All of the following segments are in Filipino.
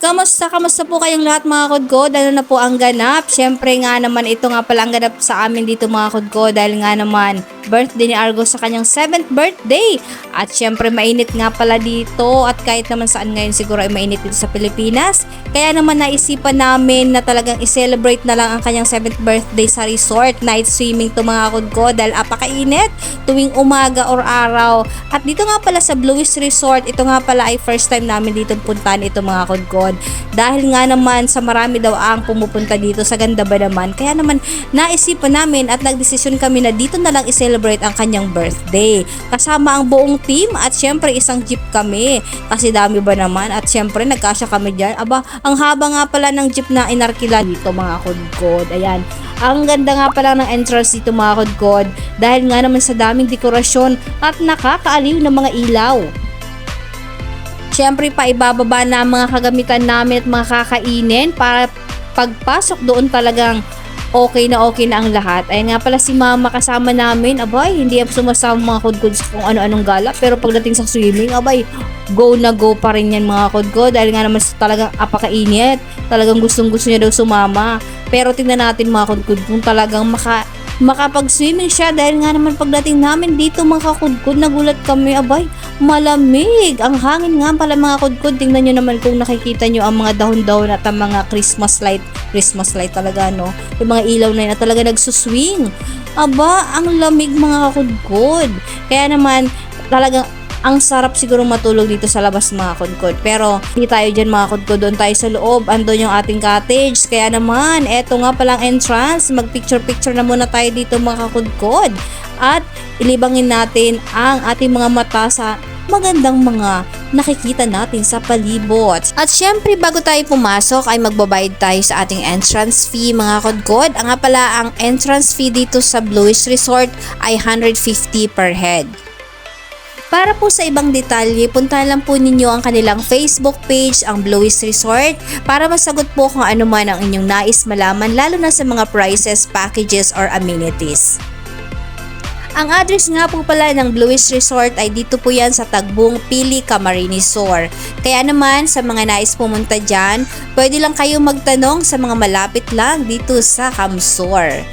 Kamusta po kayong lahat mga kudko? Ano na po ang ganap? Syempre nga naman ito nga pala ang ganap sa amin dito mga kudko dahil nga naman birthday ni Argo sa kanyang 7th birthday. At syempre mainit nga pala dito at kahit naman saan ngayon siguro ay mainit dito sa Pilipinas. Kaya naman naisipan namin na talagang i-celebrate na lang ang kanyang 7th birthday sa resort. Night swimming to mga kudko dahil apakainit tuwing umaga or araw. At dito nga pala sa Bluish Resort, ito nga pala ay first time namin dito puntahan ito mga kudko. Dahil nga naman sa marami daw ang pumupunta dito sa ganda ba naman. Kaya naman naisipan namin at nagdesisyon kami na dito na lang i-celebrate ang kanyang birthday. Kasama ang buong team at syempre isang jeep kami. Kasi dami ba naman at syempre nagkasya kami dyan. Aba, ang haba nga pala ng jeep na inarkila dito mga kudkod. Ayan. Ang ganda nga pala ng entrance dito mga kudkod. Dahil nga naman sa daming dekorasyon at nakakaaliw na mga ilaw. Siyempre pa ibababa na ang mga kagamitan namin at mga kakainin para pagpasok doon talagang okay na ang lahat. Ayun nga pala si mama kasama namin. Abay, hindi sumasama mga kudkod sa kung ano-anong gala. Pero pagdating sa swimming, abay, go na go pa rin yan mga kudkod. Dahil nga naman talagang apakainit. Talagang gustong-gusto niya daw sumama. Pero tingnan natin mga kudkod kung talagang makapag-swimming siya dahil nga naman pagdating namin dito mga kudkod nagulat kami, abay malamig ang hangin nga pala mga kudkod. Tingnan nyo naman kung nakikita nyo ang mga dahon-dahon at ang mga Christmas light talaga no, yung mga ilaw na yun at talaga nagsuswing. Aba, ang lamig mga kudkod, kaya naman talagang ang sarap siguro matulog dito sa labas mga kudkod. Pero hindi tayo dyan mga kudkod, doon tayo sa loob, andun yung ating cottage. Kaya naman, eto nga palang entrance, mag picture na muna tayo dito mga kudkod. At ilibangin natin ang ating mga mata sa magandang mga nakikita natin sa palibot. At syempre bago tayo pumasok ay magbabayad tayo sa ating entrance fee mga kudkod. Ang nga pala ang entrance fee dito sa Bluish Resort ay 150 per head. Para po sa ibang detalye, puntahan lang po ninyo ang kanilang Facebook page, ang Bluish Resort, para masagot po kung ano man ang inyong nais malaman, lalo na sa mga prices, packages, or amenities. Ang address nga po pala ng Bluish Resort ay dito po yan sa Tagbong Pili, Camarines Sur. Kaya naman sa mga nais pumunta dyan, pwede lang kayo magtanong sa mga malapit lang dito sa Camsor.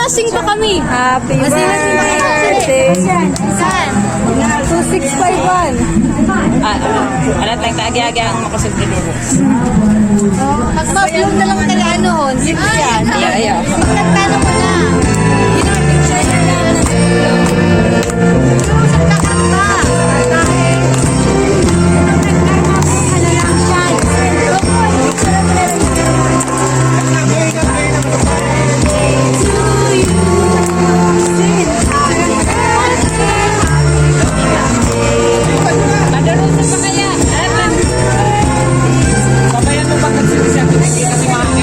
Masing pa kami. Happy birthday. 2651. Alat lang taagi-agi ang makasog din mo. Mag-upload na lang tayo ano, zip yan. Ayaw. Nagtano ko na. Papayan mo bang nagsinisya? Hindi kasi mga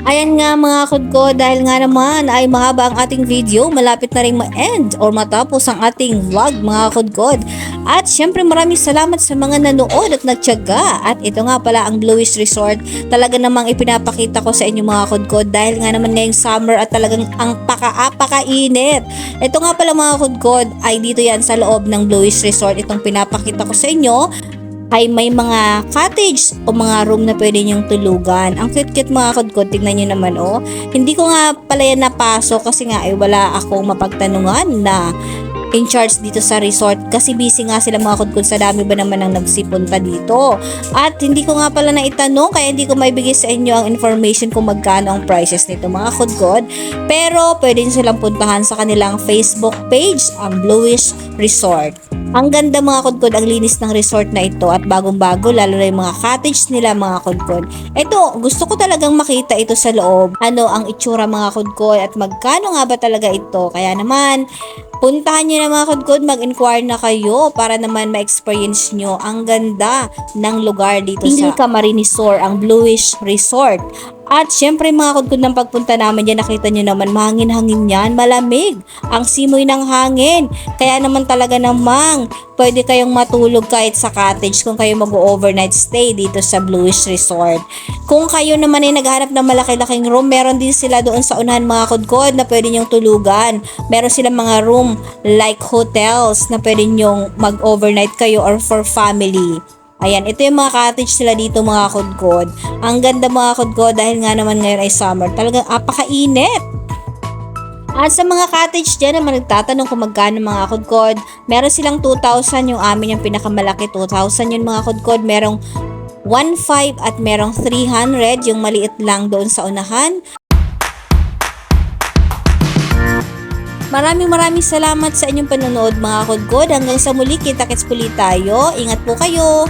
Ayan nga mga kudkod, dahil nga naman ay mahaba ang ating video, malapit na rin ma-end or matapos ang ating vlog mga kudkod. At syempre maraming salamat sa mga nanood at nagtiyaga. At ito nga pala ang Bluish Resort, talaga namang ipinapakita ko sa inyo mga kudkod dahil nga naman ngayong summer at talagang ang pakainit. Ito nga pala mga kudkod ay dito yan sa loob ng Bluish Resort, itong pinapakita ko sa inyo ay may mga cottage o mga room na pwede niyong tulugan. Ang cute-cute mga kudkod, tignan niyo naman oh. Hindi ko nga pala yan napasok kasi nga ay wala akong mapagtanungan na in charge dito sa resort kasi busy nga sila mga kudkod, sa dami ba naman ang nagsipunta dito. At hindi ko nga pala naitanong kaya hindi ko maibigay sa inyo ang information kung magkano ang prices nito mga kudkod. Pero pwede nyo silang puntahan sa kanilang Facebook page, ang Bluish Resort. Ang ganda mga kudkod, ang linis ng resort na ito at bagong-bago, lalo na yung mga cottage nila mga kudkod. Ito, gusto ko talagang makita ito sa loob. Ano ang itsura mga kudkod at magkano nga ba talaga ito? Kaya naman, puntahan nyo na mga kudkod, mag-inquire na kayo para naman ma-experience nyo ang ganda ng lugar dito sa Camarines Sur, ang Bluish Resort. At syempre mga kudkod, ng pagpunta namin dyan, nakita nyo naman mahangin-hangin yan, malamig ang simoy ng hangin. Kaya naman talaga namang pwede kayong matulog kahit sa cottage kung kayo mag-overnight stay dito sa Bluish Resort. Kung kayo naman ay naghahanap ng malaki-laking room, meron din sila doon sa unahan mga kudkod na pwede nyong tulugan. Meron silang mga room like hotels na pwede nyong mag-overnight kayo or for family. Ayan, ito yung mga cottage sila dito mga kudkod. Ang ganda mga kudkod dahil nga naman ngayon ay summer. Talagang apakainit. At sa mga cottage dyan naman nagtatanong kung magkano mga kudkod, meron silang 2,000, yung amin yung pinakamalaki 2,000 yun mga kudkod. Merong 1,500 at merong 300, yung maliit lang doon sa unahan. Maraming salamat sa inyong panonood mga kudkod. Hanggang sa muli, kita-kits puli tayo. Ingat po kayo.